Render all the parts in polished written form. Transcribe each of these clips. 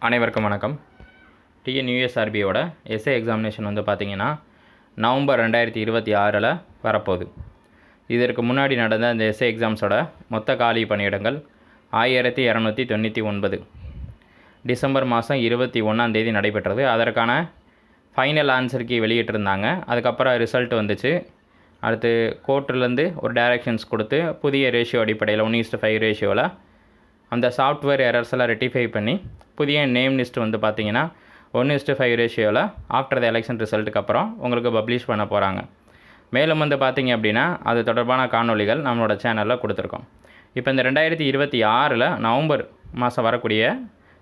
அனைவருக்கும் வணக்கம். டிஎன்யூஎஸ்ஆர்பியோட S A examination வந்து பார்த்திங்கன்னா நவம்பர் 2026 வரப்போகுது. இதற்கு முன்னாடி நடந்த இந்த எஸ்ஏ எக்ஸாம்ஸோட மொத்த காலி பணியிடங்கள் 1299. டிசம்பர் மாதம் 21 நடைபெற்றது. அதற்கான ஃபைனல் ஆன்சர் கீ வெளியிட்டிருந்தாங்க. அதுக்கப்புறம் ரிசல்ட் வந்துச்சு. அடுத்து கோர்ட்லேருந்து ஒரு டைரக்ஷன்ஸ் கொடுத்து புதிய ரேஷியோ அடிப்படையில் 1:5 ரேஷியோவில் அந்த சாஃப்ட்வேர் எரர்ஸ் எல்லாம் ரெட்டிஃபை பண்ணி புதிய நேம் லிஸ்ட் வந்து பார்த்திங்கன்னா 1:5 ரேஷியோவில் ஆஃப்டர் த எலெக்ஷன் ரிசல்ட்டுக்கு அப்புறம் உங்களுக்கு பப்ளிஷ் பண்ண போகிறாங்க. மேலும் வந்து பார்த்திங்க அப்படின்னா அது தொடர்பான காணொலிகள் நம்மளோட சேனலில் கொடுத்துருக்கோம். இப்போ இந்த 2026 நவம்பர் மாதம் வரக்கூடிய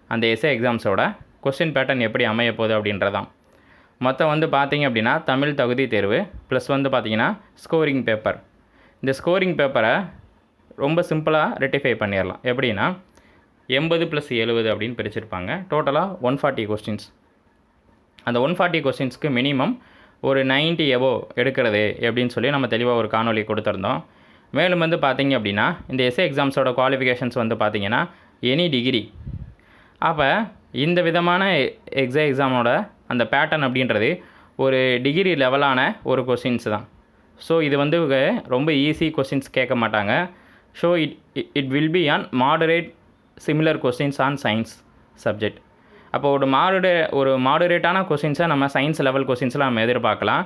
அந்த எஸ்ஏ எக்ஸாம்ஸோட கொஸ்டின் பேட்டர்ன் எப்படி அமைய போகுது அப்படின்றதான். மொத்தம் வந்து பார்த்திங்க அப்படின்னா தமிழ் தகுதி தேர்வு ப்ளஸ் வந்து பார்த்திங்கன்னா ஸ்கோரிங் பேப்பர். இந்த ஸ்கோரிங் பேப்பரை ரொம்ப சிம்பிளாக ரெட்டிஃபை பண்ணிடலாம். எப்படின்னா 80 + 70 அப்படின்னு பிரிச்சிருப்பாங்க. டோட்டலாக 140 கொஸ்டின்ஸ். அந்த 140 கொஸ்டின்ஸ்க்கு மினிமம் ஒரு 90 எபோவ் எடுக்கிறது எப்படின்னு சொல்லி நம்ம தெளிவாக ஒரு காணொலி கொடுத்துருந்தோம். மேலும் வந்து பார்த்திங்க அப்படின்னா இந்த எஸ்ஏ எக்ஸாம்ஸோட குவாலிஃபிகேஷன்ஸ் வந்து பார்த்திங்கன்னா எனி டிகிரி. அப்போ இந்த விதமான எக்ஸாமோட அந்த பேட்டர்ன் அப்படின்றது ஒரு டிகிரி லெவலான ஒரு கொஸ்டின்ஸ் தான். ஸோ இது வந்து ரொம்ப ஈஸி கொஸ்டின்ஸ் கேட்க மாட்டாங்க. So it will be on moderate similar questions on science subject. அப்போ ஒரு மாடரேட்டான கொஸ்டின்ஸை நம்ம சயின்ஸ் லெவல் கொஸ்டின்ஸில் நம்ம எதிர்பார்க்கலாம்.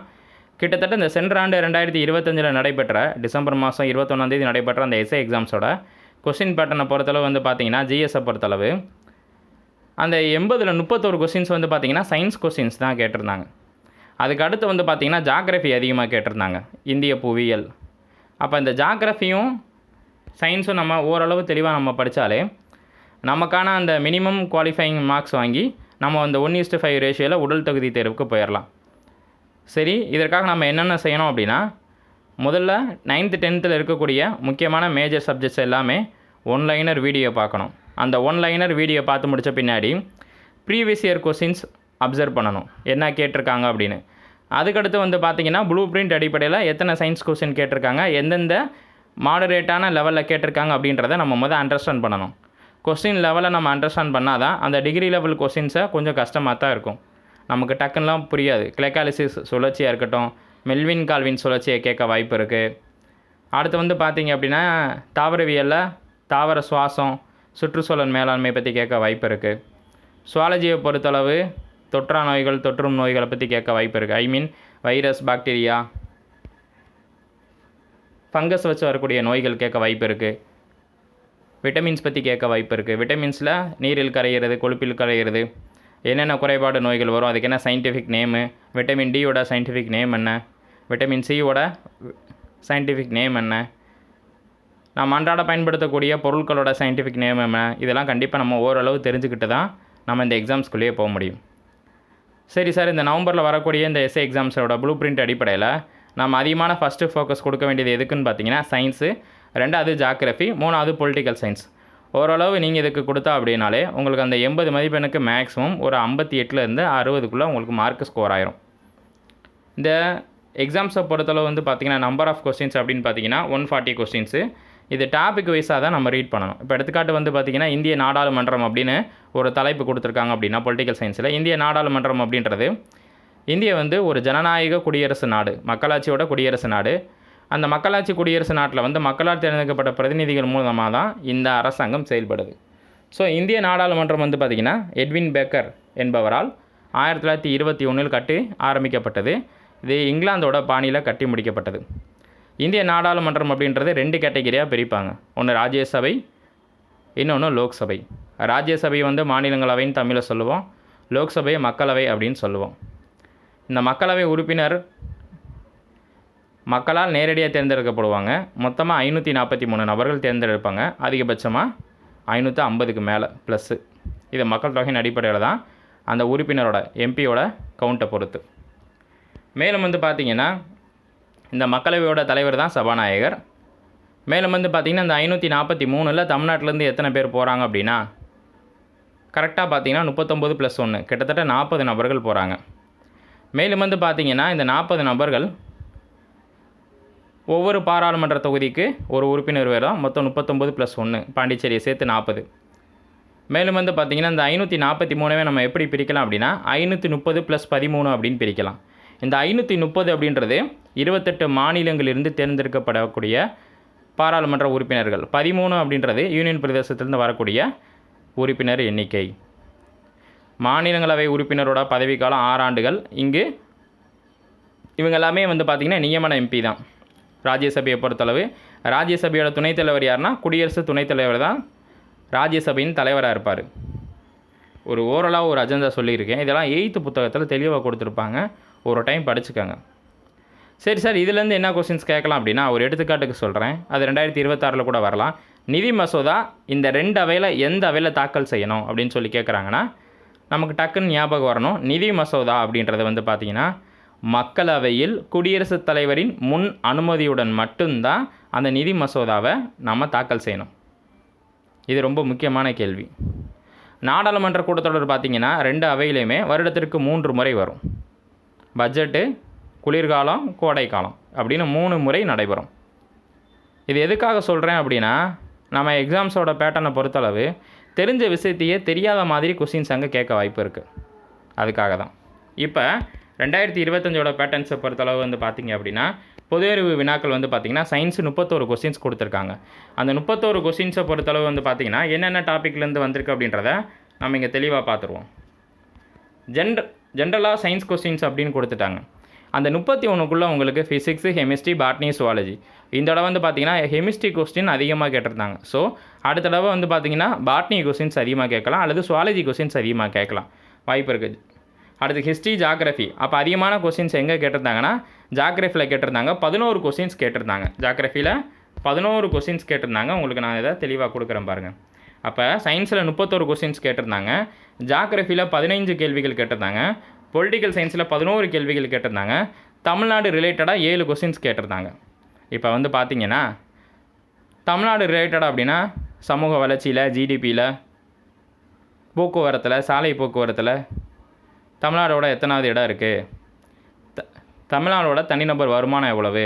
கிட்டத்தட்ட இந்த சென்ற ஆண்டு 2025 நடைபெற்ற டிசம்பர் மாதம் 21 நடைபெற்ற அந்த எஸ்ஏ எக்ஸாம்ஸோட கொஸ்டின் பேட்டர்னை பொறுத்தளவு வந்து பார்த்திங்கன்னா ஜிஎஸ்ஸை பொறுத்தளவு அந்த 80ல் 31 கொஸ்டின்ஸ் வந்து பார்த்திங்கன்னா சயின்ஸ் கொஸ்டின்ஸ் தான் கேட்டிருந்தாங்க. அதுக்கு அடுத்து வந்து பார்த்திங்கன்னா ஜாகிரஃபி அதிகமாக கேட்டிருந்தாங்க, இந்திய புவியியல். அப்போ இந்த ஜாகிரஃபியும் சயின்ஸும் நம்ம ஓரளவு தெளிவாக நம்ம படித்தாலே நமக்கான அந்த மினிமம் குவாலிஃபையிங் மார்க்ஸ் வாங்கி நம்ம அந்த 1:5 ரேஷியோவில் உடல் தகுதி தேர்வுக்கு போயிடலாம். சரி, இதற்காக நம்ம என்னென்ன செய்யணும் அப்படின்னா, முதல்ல 9th 10th இருக்கக்கூடிய முக்கியமான மேஜர் சப்ஜெக்ட்ஸ் எல்லாமே ஒன்லைனர் வீடியோ பார்க்கணும். அந்த ஒன்லைனர் வீடியோ பார்த்து முடித்த பின்னாடி ப்ரீவியஸ் இயர் கொஸ்டின்ஸ் அப்சர்வ் பண்ணணும், என்ன கேட்டிருக்காங்க அப்படின்னு. அதுக்கடுத்து வந்து பார்த்திங்கன்னா ப்ளூ பிரிண்ட் அடிப்படையில் எத்தனை சயின்ஸ் கொஸ்டின் கேட்டிருக்காங்க, எந்தெந்த மாடரேட்டான லெவலில் கேட்டிருக்காங்க அப்படின்றத நம்ம அண்டர்ஸ்டாண்ட் பண்ணணும். கொஸ்டின் லெவலை நம்ம அண்டர்ஸ்டாண்ட் பண்ணால் தான் அந்த டிகிரி லெவல் கொஸ்டின்ஸை கொஞ்சம் கஷ்டமாக தான் இருக்கும், நமக்கு டக்குன்னெலாம் புரியாது. கிளைகாலிசிஸ் சுழற்சியாக இருக்கட்டும், மெல்வின் கால்வின் சுழற்சியை கேட்க வாய்ப்பு இருக்குது. அடுத்து வந்து பார்த்திங்க அப்படின்னா தாவரவியலில் தாவர சுவாசம், சுற்றுச்சூழல் மேலாண்மை பற்றி கேட்க வாய்ப்பு இருக்குது. சுவாலஜியை பொறுத்தளவு தொற்றா நோய்கள், தொற்றும் நோய்களை பற்றி கேட்க வாய்ப்பு இருக்குது. வைரஸ், பாக்டீரியா, ஃபங்கஸ் வச்சு வரக்கூடிய நோய்கள் கேட்க வாய்ப்பு இருக்குது. விட்டமின்ஸ் பற்றி கேட்க வாய்ப்பு இருக்குது. விட்டமின்ஸில் நீரில் கரைகிறது, கொழுப்பில் கரைகிறது, என்னென்ன குறைபாடு நோய்கள் வரும், அதுக்கு என்ன சயின்டிஃபிக் நேமு, விட்டமின் டியோட சயின்டிஃபிக் நேம் என்ன, விட்டமின் சியோட சயின்டிஃபிக் நேம் என்ன, நம்ம அன்றாட பயன்படுத்தக்கூடிய பொருட்களோட சயின்டிஃபிக் நேம் என்ன, இதெல்லாம் கண்டிப்பாக நம்ம ஓரளவு தெரிஞ்சுக்கிட்டு தான் நம்ம இந்த எக்ஸாம்ஸ்குள்ளேயே போக முடியும். சரி சார், இந்த நவம்பரில் வரக்கூடிய இந்த எஸ்ஏ எக்ஸாம்ஸோட ப்ளூ பிரிண்ட் அடிப்படையில் நம்ம அதிகமான ஃபஸ்ட்டு ஃபோக்கஸ் கொடுக்க வேண்டியது எதுக்குன்னு பார்த்தீங்கன்னா சயின்ஸு, 2வது ஜாகிரஃபி, 3வது பொலிட்டிக்கல் சயின்ஸ். ஓரளவு நீங்கள் இதுக்கு கொடுத்தா அப்படின்னாலே உங்களுக்கு அந்த 80 மதிப்பெண்ணுக்கு மேக்ஸிமம் ஒரு 58லேருந்து 60க்குள்ளே உங்களுக்கு மார்க் ஸ்கோர் ஆயிரும். இந்த எக்ஸாம்ஸை பொறுத்தளவு வந்து பார்த்திங்கன்னா நம்பர் ஆஃப் கொஸ்டின்ஸ் அப்படின்னு பார்த்தீங்கன்னா 140 கொஸ்டின்ஸு. இது டாபிக் வைஸாக தான் நம்ம ரீட் பண்ணணும். இப்போ எடுத்துக்காட்டு வந்து பார்த்திங்கன்னா இந்திய நாடாளுமன்றம் அப்படின்னு ஒரு தலைப்பு கொடுத்துருக்காங்க அப்படின்னா பொலிட்டிக்கல் சயின்ஸில் இந்திய நாடாளுமன்றம் அப்படின்றது இந்தியா வந்து ஒரு ஜனநாயக குடியரசு நாடு, மக்களாட்சியோட குடியரசு நாடு. அந்த மக்களாட்சி குடியரசு நாட்டில் வந்து மக்களால் தேர்ந்தெடுக்கப்பட்ட பிரதிநிதிகள் மூலமாக தான் இந்த அரசாங்கம் செயல்படுது. ஸோ இந்திய நாடாளுமன்றம் வந்து பார்த்திங்கன்னா எட்வின் பேக்கர் என்பவரால் 1921 கட்டி ஆரம்பிக்கப்பட்டது. இது இங்கிலாந்தோட பாணியில் கட்டி முடிக்கப்பட்டது. இந்திய நாடாளுமன்றம் அப்படின்றது 2 கேட்டகரியாக பிரிப்பாங்க. ஒன்று ராஜ்யசபை, இன்னொன்று லோக்சபை. ராஜ்யசபை வந்து மாநிலங்களவைன்னு தமிழில் சொல்லுவோம், லோக்சபையை மக்களவை அப்படின்னு சொல்லுவோம். இந்த மக்களவை உறுப்பினர் மக்களால் நேரடியாக தேர்ந்தெடுக்கப்படுவாங்க. மொத்தமாக 543 நபர்கள் தேர்ந்தெடுப்பாங்க. அதிகபட்சமாக 550க்கு மேலே ப்ளஸ்ஸு. இது மக்கள் தொகையின் அடிப்படையில் தான் அந்த உறுப்பினரோட எம்பியோட கவுண்ட்டை பொறுத்து. மேலும் வந்து பார்த்திங்கன்னா இந்த மக்களவையோட தலைவர் தான் சபாநாயகர். மேலும் வந்து பார்த்திங்கன்னா இந்த 543ல் தமிழ்நாட்டிலேருந்து எத்தனை பேர் போகிறாங்க அப்படின்னா கரெக்டாக பார்த்திங்கன்னா 39 + 1 கிட்டத்தட்ட 40 நபர்கள் போகிறாங்க. மேலும் வந்து பார்த்திங்கன்னா இந்த 40 நபர்கள் ஒவ்வொரு பாராளுமன்ற தொகுதிக்கு ஒரு உறுப்பினர் வேறு, மொத்தம் 39 + 1, பாண்டிச்சேரியை சேர்த்து 40. மேலும் வந்து பார்த்திங்கன்னா இந்த 543 நம்ம எப்படி பிரிக்கலாம் அப்படின்னா 530 + 13 அப்படின்னு பிரிக்கலாம். இந்த 530 அப்படின்றது 28 மாநிலங்களிலிருந்து தேர்ந்தெடுக்கப்படக்கூடிய பாராளுமன்ற உறுப்பினர்கள். 13 அப்படின்றது யூனியன் பிரதேசத்திலிருந்து வரக்கூடிய உறுப்பினர் எண்ணிக்கை. மாநிலங்களவை உறுப்பினரோட பதவிக்காலம் 6 ஆண்டுகள். இங்கு இவங்க எல்லாமே வந்து பார்த்திங்கன்னா நியமன எம்பி தான். ராஜ்யசபையை பொறுத்தளவு ராஜ்யசபையோட துணைத் தலைவர் யாருன்னா குடியரசு துணைத் தலைவர் தான் ராஜ்யசபையின் தலைவராக இருப்பார். ஒரு ஓரலாக ஒரு அஜெண்டா சொல்லியிருக்கேன். இதெல்லாம் 8th புத்தகத்தில் தெளிவாக கொடுத்துருப்பாங்க. ஒரு டைம் படிச்சுக்கோங்க. சரி சார், இதுலேருந்து என்ன கொஸ்டின்ஸ் கேட்கலாம் அப்படின்னா ஒரு எடுத்துக்காட்டுக்கு சொல்கிறேன். அது 2026 கூட வரலாம். நிதி மசோதா இந்த 2 அவையில் எந்த அவையில் தாக்கல் செய்யணும் அப்படின்னு சொல்லி கேட்குறாங்கன்னா நமக்கு டக்குன்னு ஞாபகம் வரணும். நிதி மசோதா அப்படின்றது வந்து பார்த்திங்கன்னா மக்களவையில் குடியரசுத் தலைவரின் முன் அனுமதியுடன் மட்டும்தான் அந்த நிதி மசோதாவை நம்ம தாக்கல் செய்யணும். இது ரொம்ப முக்கியமான கேள்வி. நாடாளுமன்ற கூட்டத்தொடர் பார்த்திங்கன்னா 2 அவையிலையுமே வருடத்திற்கு 3 முறை வரும். பட்ஜெட்டு, குளிர்காலம், கோடைக்காலம் அப்படின்னு 3 முறை நடைபெறும். இது எதுக்காக சொல்கிறேன் அப்படின்னா நம்ம எக்ஸாம்ஸோட பேட்டர்னை பொறுத்தளவு தெரிஞ்ச விஷயத்தையே தெரியாத மாதிரி கொஸ்டின்ஸ் அங்கே கேட்க வாய்ப்பு இருக்குது. அதுக்காக தான். இப்போ 2025 பேட்டர்ன்ஸை பொறுத்தளவு வந்து பார்த்திங்க அப்படின்னா பொது அறிவு வினாக்கள் வந்து பார்த்திங்கன்னா சயின்ஸு 31 கொஸ்டின்ஸ் கொடுத்துருக்காங்க. அந்த 31 கொஸ்டின்ஸை பொறுத்தளவு வந்து பார்த்திங்கன்னா என்னென்ன டாப்பிக்லேருந்து வந்திருக்கு அப்படின்றத நம்ம இங்கே தெளிவாக பார்த்துருவோம். ஜென்ரலாக சயின்ஸ் கொஸ்டின்ஸ் அப்படின்னு கொடுத்துட்டாங்க. அந்த 31க்குள்ளே உங்களுக்கு ஃபிசிக்ஸு, கெமிஸ்ட்ரி, பாட்னி, சுவாலஜி. இந்த தடவை வந்து பார்த்திங்கன்னா கெமிஸ்ட்ரி கொஸ்டின் அதிகமாக கேட்டிருந்தாங்க. ஸோ அடுத்த தடவை வந்து பார்த்திங்கன்னா பாட்னி கொஸ்டின்ஸ் அதிகமாக கேட்கலாம் அல்லது சுவாலஜி கொஸ்டின்ஸ் அதிகமாக கேட்கலாம் வாய்ப்பு இருக்குது. அடுத்து ஹிஸ்ட்ரி, ஜாகிரஃபி. அப்போ அதிகமான கொஸ்டின்ஸ் எங்கே கேட்டிருந்தாங்கன்னா ஜாகிரஃபியில் கேட்டிருந்தாங்க. 11 கொஸ்டின்ஸ் கேட்டிருந்தாங்க. ஜாகிரஃபியில் 11 கொஸ்டின்ஸ் கேட்டிருந்தாங்க. உங்களுக்கு நான் இதை தெளிவாக கொடுக்குறேன் பாருங்கள். அப்போ சயின்ஸில் 31 கொஸ்டின்ஸ் கேட்டிருந்தாங்க. ஜாகிரஃபியில் 15 கேள்விகள் கேட்டிருந்தாங்க. பொலிட்டிக்கல் சயின்ஸில் 11 கேள்விகள் கேட்டிருந்தாங்க. தமிழ்நாடு ரிலேட்டடாக 7 கொஸ்டின்ஸ் கேட்டிருந்தாங்க. இப்போ வந்து பார்த்திங்கன்னா தமிழ்நாடு ரிலேட்டடாக அப்படின்னா சமூக வளர்ச்சியில், ஜிடிபியில், போக்குவரத்தில், சாலை போக்குவரத்தில் தமிழ்நாடோட எத்தனாவது இடம் இருக்குது, தமிழ்நாடோட தனிநபர் வருமானம் எவ்வளவு,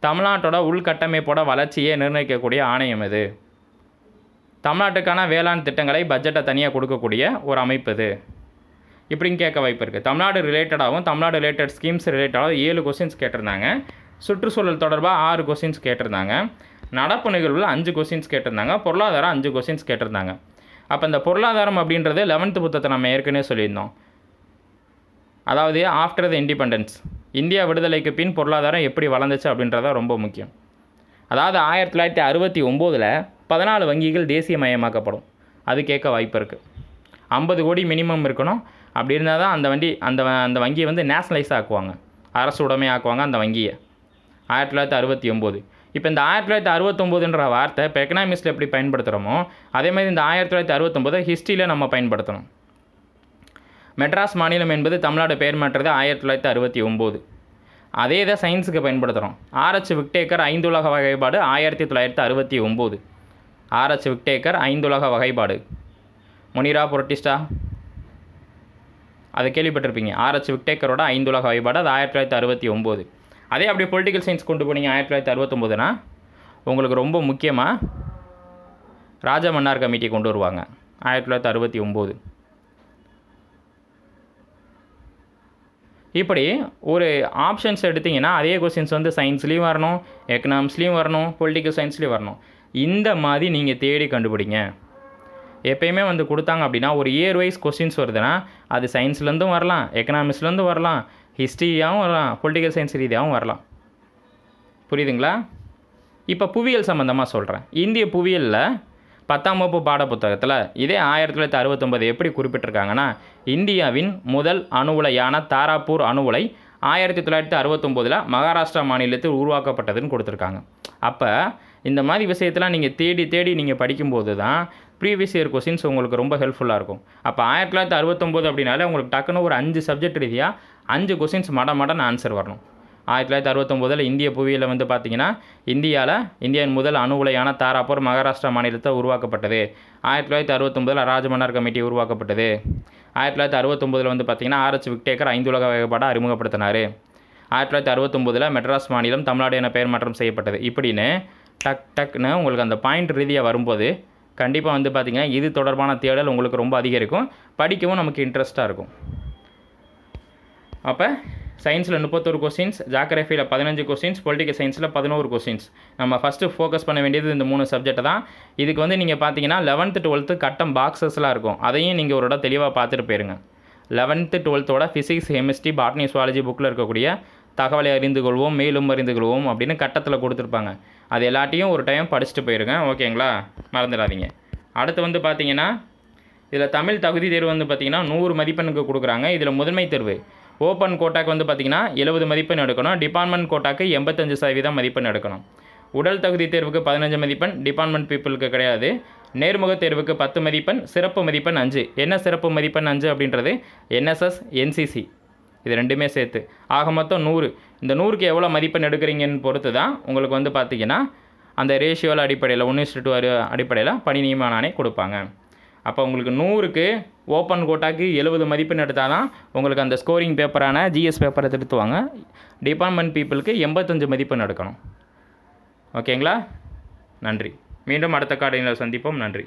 தமிழ்நாட்டோட உள்கட்டமைப்போட வளர்ச்சியை நிர்ணயிக்கக்கூடிய ஆணையம் எது, தமிழ்நாட்டுக்கான வேளாண் திட்டங்களை பட்ஜெட்டை தனியாக கொடுக்கக்கூடிய ஒரு அமைப்பு இது, இப்படின்னு கேட்க வாய்ப்பு இருக்குது. தமிழ்நாடு ரிலேட்டடாகவும் தமிழ்நாடு ரிலேட்டட் ஸ்கீம்ஸ் ரிலேட்டடாகவும் 7 கொஸ்டின்ஸ் கேட்டிருந்தாங்க. சுற்றுச்சூழல் தொடர்பாக 6 கொஸ்டின்ஸ் கேட்டிருந்தாங்க. நடப்பு நிகழ்வில் 5 கொஸ்டின்ஸ் கேட்டிருந்தாங்க. பொருளாதாரம் 5 கொஸ்டின்ஸ் கேட்டிருந்தாங்க. அப்போ இந்த பொருளாதாரம் அப்படின்றது 11th புத்தகத்தை நம்ம ஏற்கனவே சொல்லியிருந்தோம். அதாவது ஆஃப்டர் த இண்டிபெண்டன்ஸ், இந்தியா விடுதலைக்கு பின் பொருளாதாரம் எப்படி வளர்ந்துச்சு அப்படின்றத ரொம்ப முக்கியம். அதாவது 1969 14 வங்கிகள் தேசியமயமாக்கப்படும். அது கேட்க வாய்ப்பு இருக்குது. 50 கோடி மினிமம் இருக்கணும். அப்படி இருந்தால் தான் அந்த வங்கியை வந்து நேஷனலைஸ் ஆக்குவாங்க, அரசு உடைமை ஆக்குவாங்க அந்த வங்கியை. 1969. இப்போ இந்த 1969ன்ற வார்த்தை இப்போ எக்கனாமிக்ஸில் எப்படி பயன்படுத்துகிறோமோ அதே மாதிரி இந்த 1969 ஹிஸ்ட்ரியில் நம்ம பயன்படுத்தணும். மெட்ராஸ் மாநிலம் என்பது தமிழ்நாடு பெயர் மாற்றுறது 1969. அதே தான் சயின்ஸுக்கு பயன்படுத்துகிறோம். ஆர்எச் விக்டேக்கர் 5 உலக வகைப்பாடு 1969. ஆர்எச் விக்டேக்கர் 5 உலக வகைப்பாடு. முனிரா புரட்டிஸ்டா அதை கேள்விப்பட்டிருப்பீங்க. ஆர்எச் விக்டேக்கரோட 5 உலக வகைப்பாடு அது 1969. அதே அப்படியே பொலிட்டிக்கல் சயின்ஸ் கொண்டு போனீங்க 1969னா உங்களுக்கு ரொம்ப முக்கியமாக ராஜ மன்னார் கமிட்டி கொண்டு வருவாங்க 1969. இப்படி ஒரு ஆப்ஷன்ஸ் எடுத்திங்கன்னா அதே கொஸ்டின்ஸ் வந்து சயின்ஸ்லேயும் வரணும், எக்கனாமிக்ஸ்லேயும் வரணும், பொலிட்டிக்கல் சயின்ஸ்லேயும் வரணும். இந்த மாதிரி நீங்கள் தேடி கண்டுபிடிங்க. எப்பயுமே வந்து கொடுத்தாங்க அப்படின்னா ஒரு இயர் வைஸ் கொஸ்டின்ஸ் வருதுன்னா அது சயின்ஸ்லேருந்தும் வரலாம், எக்கனாமிக்ஸ்லேருந்தும் வரலாம், ஹிஸ்ட்ரியாகவும் வரலாம், பொலிட்டிக்கல் சயின்ஸ் ரீதியாகவும் வரலாம். புரியுதுங்களா? இப்போ புவியியல் சம்மந்தமாக சொல்கிறேன். இந்திய புவியியலில் 10ஆம் வகுப்பு பாடப்புத்தகத்தில் இதே 1969 எப்படி குறிப்பிட்டிருக்காங்கன்னா இந்தியாவின் முதல் அணு உலையான தாராப்பூர் அணு உலை 1969 மகாராஷ்டிரா மாநிலத்தில் உருவாக்கப்பட்டதுன்னு கொடுத்துருக்காங்க. அப்போ இந்த மாதிரி விஷயத்தெல்லாம் நீங்கள் தேடி நீங்கள் படிக்கும்போது தான் ப்ரீவியஸ் இயர் கொஸ்டின்ஸ் உங்களுக்கு ரொம்ப ஹெல்ப்ஃபுல்லாக இருக்கும். அப்போ 1969 அப்படின்னாலே உங்களுக்கு டக்குன்னு ஒரு 5 சப்ஜெக்ட் ரீதியாக 5 கொஸ்டின்ஸ் மடன்னு ஆன்சர் வரணும். 1969 இந்திய புவியியலில் வந்து பார்த்திங்கன்னா இந்தியாவின் முதல் அணு உலையான தாராப்பூர் மகாராஷ்டிரா மாநிலத்தில் உருவாக்கப்பட்டது. 1969 ராஜமன்னார் கமிட்டி உருவாக்கப்பட்டது. 1969 வந்து பார்த்திங்கன்னா ஆர்எச் விக்டேக்கர் 5 உலக வகைப்பாடை அறிமுகப்படுத்தினார். 1969 மெட்ராஸ் மாநிலம் தமிழ்நாடு என பெயர் மாற்றம் செய்யப்பட்டது. இப்படின்னு டக்குன்னு உங்களுக்கு அந்த பாயிண்ட் ரீதியாக வரும்போது கண்டிப்பாக வந்து பார்த்திங்கன்னா இது தொடர்பான தேடல் உங்களுக்கு ரொம்ப அதிகரிக்கும், படிக்கவும் நமக்கு இன்ட்ரெஸ்ட்டாக இருக்கும். அப்போ சயின்ஸில் 31 கொஸ்டின்ஸ், ஜாகிரஃபியில் 15 கொஸ்டின்ஸ், பொலிட்டிக்கல் சயின்ஸில் 11 கொஸ்டின்ஸ். நம்ம ஃபஸ்ட்டு ஃபோக்கஸ் பண்ண வேண்டியது இந்த 3 சப்ஜெக்ட் தான். இதுக்கு வந்து நீங்கள் பார்த்தீங்கன்னா 11th 12th கட்டம் பாக்ஸஸ்லாம் இருக்கும், அதையும் நீங்கள் ஒரு இடம் தெளிவாக பார்த்துட்டு போயிருங்க. 11th 12th physics, chemistry, botany, zoology புக்கில் இருக்கக்கூடிய தகவலை அறிந்து கொள்வோம், மேலும் அறிந்து கொள்வோம் அப்படின்னு கட்டத்தில் கொடுத்துருப்பாங்க. அது எல்லாத்தையும் ஒரு டைம் படிச்சுட்டு போயிருங்க, ஓகேங்களா? மறந்துடாதீங்க. அடுத்து வந்து பார்த்தீங்கன்னா இதில் தமிழ் தகுதி தேர்வு வந்து பார்த்திங்கன்னா 100 மதிப்பெண்ணுக்கு கொடுக்குறாங்க. இதில் முதன்மை தேர்வு ஓப்பன் கோட்டாக்கு வந்து பார்த்திங்கன்னா 70 மதிப்பெண் எடுக்கணும், டிபார்ட்மெண்ட் கோட்டாக்கு 85% மதிப்பெண் எடுக்கணும். உடல் தகுதி தேர்வுக்கு 15 மதிப்பெண், டிபார்ட்மெண்ட் பீப்புளுக்கு கிடையாது. நேர்முக தேர்வுக்கு 10 மதிப்பெண், சிறப்பு மதிப்பெண் 5. என்ன சிறப்பு மதிப்பெண் 5 அப்படின்றது NSS, NCC இது ரெண்டுமே சேர்த்து ஆக மொத்தம் 100. இந்த 100க்கு எவ்வளோ மதிப்பெண் எடுக்கிறீங்கன்னு பொறுத்து தான் உங்களுக்கு வந்து பார்த்திங்கன்னா அந்த ரேஷியோவில் அடிப்படையில் 1:2 அடிப்படையில் பணி நியமன ஆணை கொடுப்பாங்க. அப்போ உங்களுக்கு 100க்கு ஓப்பன் கோட்டாக்கு 70 மதிப்பெண் எடுத்தால் தான் உங்களுக்கு அந்த ஸ்கோரிங் பேப்பரான ஜிஎஸ் பேப்பரை திருத்துவாங்க. டிபார்ட்மெண்ட் பீப்புளுக்கு 85 மதிப்பெண் எடுக்கணும். ஓகேங்களா? நன்றி. மீண்டும் அடுத்த காலையில் சந்திப்போம். நன்றி.